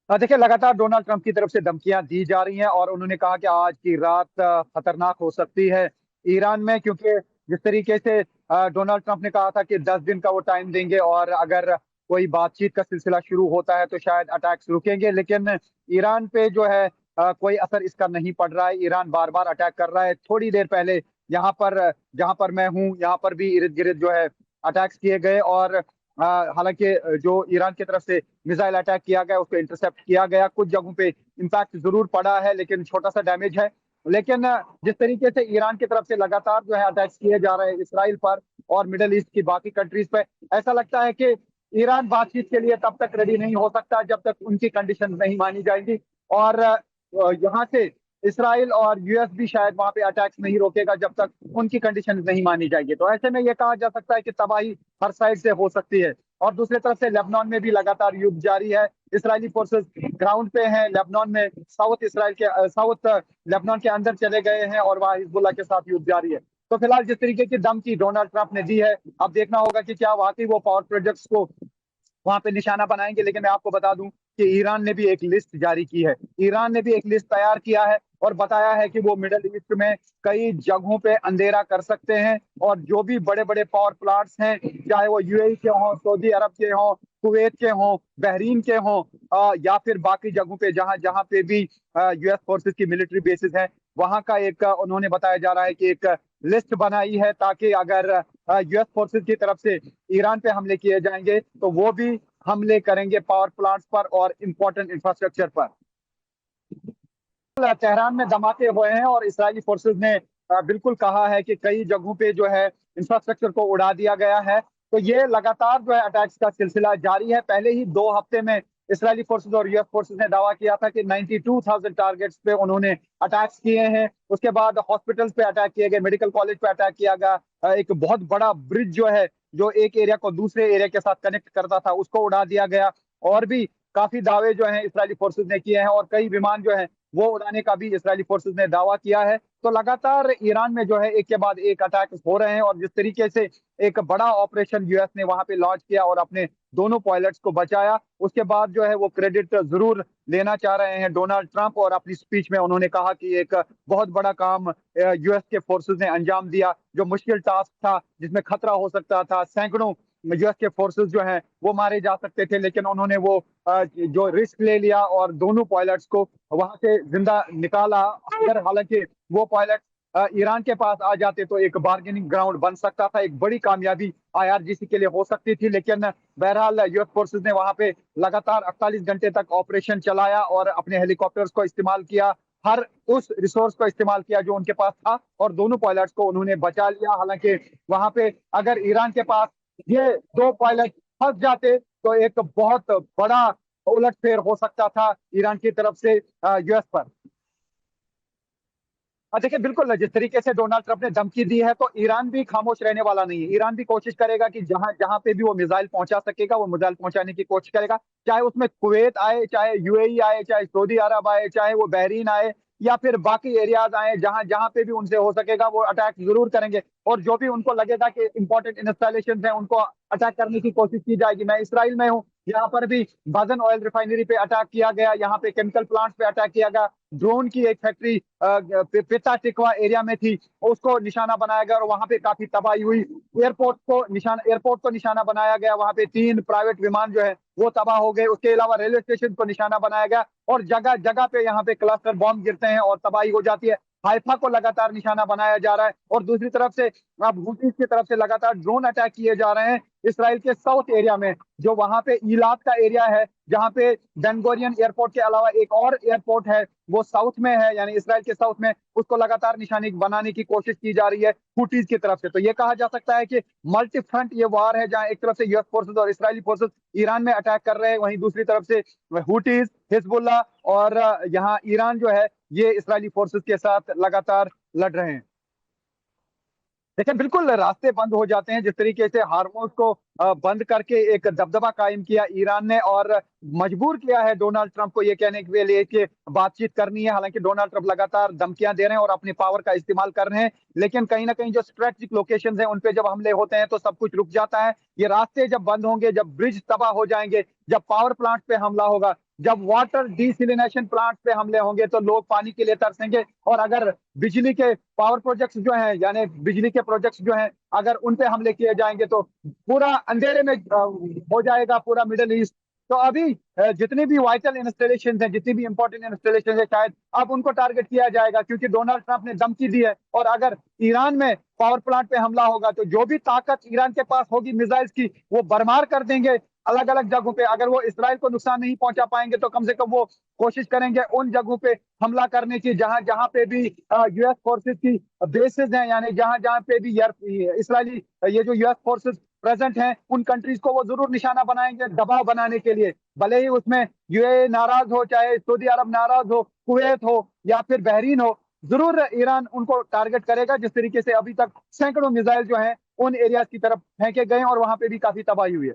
देखिए, लगातार Donald Trump की तरफ से धमकियां दी जा रही हैं और उन्होंने कहा कि आज की रात खतरनाक हो सकती है ईरान में, क्योंकि जिस तरीके से डोनाल्ड ट्रंप ने कहा था कि 10 दिन का वो टाइम देंगे और अगर कोई बातचीत का सिलसिला शुरू होता है तो शायद अटैक्स रुकेंगे, लेकिन ईरान पे जो है कोई असर इसका नहीं पड़ रहा है। ईरान बार बार अटैक कर रहा है। थोड़ी देर पहले यहाँ पर जहाँ पर मैं हूँ यहाँ पर भी इर्द गिर्द जो है अटैक्स किए गए, और हालांकि जो ईरान की तरफ से मिसाइल अटैक किया गया उसको इंटरसेप्ट किया गया। कुछ जगहों पे इम्पैक्ट जरूर पड़ा है लेकिन छोटा सा डैमेज है। लेकिन जिस तरीके से ईरान की तरफ से लगातार जो है अटैक्स किए जा रहे हैं इसराइल पर और मिडल ईस्ट की बाकी कंट्रीज पे, ऐसा लगता है कि ईरान बातचीत के लिए तब तक रेडी नहीं हो सकता जब तक उनकी कंडीशन नहीं मानी जाएंगी। और यहाँ से इसराइल और यूएस भी शायद वहां पे अटैक्स नहीं रोकेगा जब तक उनकी कंडीशन नहीं मानी जाएगी। तो ऐसे में यह कहा जा सकता है कि तबाही हर साइड से हो सकती है। और दूसरी तरफ से लेबनान में भी लगातार युद्ध जारी है। इसराइली फोर्सेस ग्राउंड पे हैं लेबनान में, साउथ लेबनान के अंदर चले गए हैं और वहां हिजबुल्लाह के साथ युद्ध जारी है। तो फिलहाल जिस तरीके की धमकी डोनाल्ड ट्रंप ने दी है, अब देखना होगा कि क्या वाकई वो पावर प्रोजेक्ट्स को वहां पे निशाना बनाएंगे। लेकिन मैं आपको बता दूं कि ईरान ने भी एक लिस्ट जारी की है। ईरान ने भी एक लिस्ट तैयार किया है और बताया है कि वो मिडल ईस्ट में कई जगहों पे अंधेरा कर सकते हैं, और जो भी बड़े बड़े पावर प्लांट्स हैं, चाहे वो यूएई के हों, सऊदी अरब के हों, कुवैत के हों, बहरीन के हों, या फिर बाकी जगहों पे जहां जहां पे भी यूएस फोर्सेस की मिलिट्री बेसिस है, वहां का एक उन्होंने बताया जा रहा है कि एक लिस्ट बनाई है, ताकि अगर यूएस फोर्सेस की तरफ से ईरान पे हमले किए जाएंगे तो वो भी हमले करेंगे पावर प्लांट्स पर और इंपॉर्टेंट इंफ्रास्ट्रक्चर पर। तेहरान में धमाके हुए हैं और इजरायली फोर्सेस ने बिल्कुल कहा है कि कई जगहों पे जो है इंफ्रास्ट्रक्चर को उड़ा दिया गया है। तो ये लगातार जो है अटैक्स का सिलसिला जारी है। पहले ही 2 हफ्ते में इजरायली फोर्सेस और यूएस फोर्सेस ने दावा किया था कि 92,000 टारगेट्स पे उन्होंने अटैक्स किए हैं। उसके बाद हॉस्पिटल्स पे अटैक किए गए, मेडिकल कॉलेज पे अटैक किया गया, एक बहुत बड़ा ब्रिज जो है जो एक एरिया को दूसरे एरिया के साथ कनेक्ट करता था उसको उड़ा दिया गया। और भी काफी दावे जो हैं इजरायली फोर्सेस ने किए हैं और कई विमान जो हैं वो उड़ाने का भी इजरायली फोर्सेस ने दावा किया है। तो लगातार ईरान में जो है एक के बाद एक अटैक हो रहे हैं, और जिस तरीके से एक बड़ा ऑपरेशन यूएस ने वहां पे लॉन्च किया और अपने दोनों पायलट्स को बचाया, उसके बाद जो है वो क्रेडिट जरूर लेना चाह रहे हैं डोनाल्ड ट्रंप। और अपनी स्पीच में उन्होंने कहा कि एक बहुत बड़ा काम यूएस के फोर्सेस ने अंजाम दिया, जो मुश्किल टास्क था, जिसमें खतरा हो सकता था, सैकड़ों यूएस के फोर्सेस जो हैं वो मारे जा सकते थे, लेकिन उन्होंने वो जो रिस्क ले लिया और दोनों पायलट्स को वहां से जिंदा निकाला। अगर हालांकि वो पायलट ईरान के पास आ जाते तो एक बार्गेनिंग ग्राउंड बन सकता था, एक बड़ी कामयाबी आईआरजीसी के लिए हो सकती थी। लेकिन बहरहाल यूएस फोर्सेस ने वहां पे लगातार 48 घंटे तक ऑपरेशन चलाया और अपने हेलीकॉप्टर्स को इस्तेमाल किया, हर उस रिसोर्स को इस्तेमाल किया जो उनके पास था, और दोनों पायलट्स को उन्होंने बचा लिया। हालांकि वहां पे अगर ईरान के पास ये 2 पायलट फंस जाते तो एक बहुत बड़ा उलटफेर हो सकता था ईरान की तरफ से यूएस पर। देखिए, बिल्कुल जिस तरीके से डोनाल्ड ट्रंप ने धमकी दी है तो ईरान भी खामोश रहने वाला नहीं है। ईरान भी कोशिश करेगा कि जहां जहां पे भी वो मिसाइल पहुंचा सकेगा वो मिसाइल पहुंचाने की कोशिश करेगा, चाहे उसमें कुवैत आए, चाहे यूएई आए, चाहे सऊदी अरब आए, चाहे वो बहरीन आए, या फिर बाकी एरियाज आए, जहां जहां पे भी उनसे हो सकेगा वो अटैक जरूर करेंगे। और जो भी उनको लगेगा कि इंपॉर्टेंट इंस्टॉलेशन है उनको अटैक करने की कोशिश की जाएगी। मैं इसराइल में हूँ, यहाँ पर भी बाजन ऑयल रिफाइनरी पे अटैक किया गया, यहाँ पे केमिकल प्लांट्स पे अटैक किया गया, ड्रोन की एक फैक्ट्री पेटा टिकवा एरिया में थी उसको निशाना बनाया गया और वहां पे काफी तबाही हुई। एयरपोर्ट को निशाना बनाया गया, वहां पे 3 प्राइवेट विमान जो है वो तबाह हो गए। उसके अलावा रेलवे स्टेशन को निशाना बनाया गया और जगह जगह पे यहाँ पे क्लस्टर बॉम्ब गिरते हैं और तबाही हो जाती है। हाइफा को लगातार निशाना बनाया जा रहा है, और दूसरी तरफ से अब हुतीज की तरफ से लगातार ड्रोन अटैक किए जा रहे हैं इसराइल के साउथ एरिया में, जो वहां पे इलाद का एरिया है, जहां पे बेनगोरियन एयरपोर्ट के अलावा एक और एयरपोर्ट है वो साउथ में है, यानी इसराइल के साउथ में, उसको लगातार निशानी बनाने की कोशिश की जा रही है हुटीज की तरफ से। तो ये कहा जा सकता है कि मल्टी फ्रंट ये वार है, जहां एक तरफ से यूएस फोर्सेस और इसराइली फोर्सेस ईरान में अटैक कर रहे हैं, वहीं दूसरी तरफ से हुटीज, हिजबुल्लाह और यहाँ ईरान जो है ये इसराइली फोर्सेस के साथ लगातार लड़ रहे हैं। देखिए, बिल्कुल रास्ते बंद हो जाते हैं। जिस तरीके से हार्मोज को बंद करके एक दबदबा कायम किया ईरान ने और मजबूर किया है डोनाल्ड ट्रंप को ये कहने के लिए कि बातचीत करनी है। हालांकि डोनाल्ड ट्रंप लगातार धमकियां दे रहे हैं और अपनी पावर का इस्तेमाल कर रहे हैं, लेकिन कहीं ना कहीं जो स्ट्रेटेजिक लोकेशंस हैं उन पे जब हमले होते हैं तो सब कुछ रुक जाता है। ये रास्ते जब बंद होंगे, जब ब्रिज तबाह हो जाएंगे, जब पावर प्लांट पे हमला होगा, जब वाटर डिसैलिनेशन प्लांट पे हमले होंगे तो लोग पानी के लिए तरसेंगे, और अगर बिजली के पावर प्रोजेक्ट्स जो हैं, यानी बिजली के प्रोजेक्ट्स जो हैं, अगर उन पे हमले किए जाएंगे तो पूरा अंधेरे में हो जाएगा पूरा मिडिल ईस्ट। तो अभी जितनी भी वाइटल इंस्टॉलेशन है, जितनी भी इंपॉर्टेंट इंस्टॉलेशन है, शायद अब उनको टारगेट किया जाएगा, क्योंकि डोनाल्ड ट्रंप ने धमकी दी है। और अगर ईरान में पावर प्लांट पे हमला होगा तो जो भी ताकत ईरान के पास होगी मिसाइल्स की, वो बरमार कर देंगे अलग अलग जगहों पे। अगर वो इसराइल को नुकसान नहीं पहुंचा पाएंगे तो कम से कम वो कोशिश करेंगे उन जगहों पे हमला करने की जहां जहां पे भी यूएस फोर्सेस की बेसिस हैं, यानी जहां जहां पे भी इसराइली ये जो यूएस फोर्सेस प्रेजेंट हैं, उन कंट्रीज को वो जरूर निशाना बनाएंगे दबाव बनाने के लिए। भले ही उसमें यूएई नाराज हो, चाहे सऊदी अरब नाराज हो, कुवैत हो या फिर बहरीन हो, जरूर ईरान उनको टारगेट करेगा। जिस तरीके से अभी तक सैकड़ों मिसाइल जो हैं उन एरियाज की तरफ फेंके गए और वहां पे भी काफी तबाही हुई है।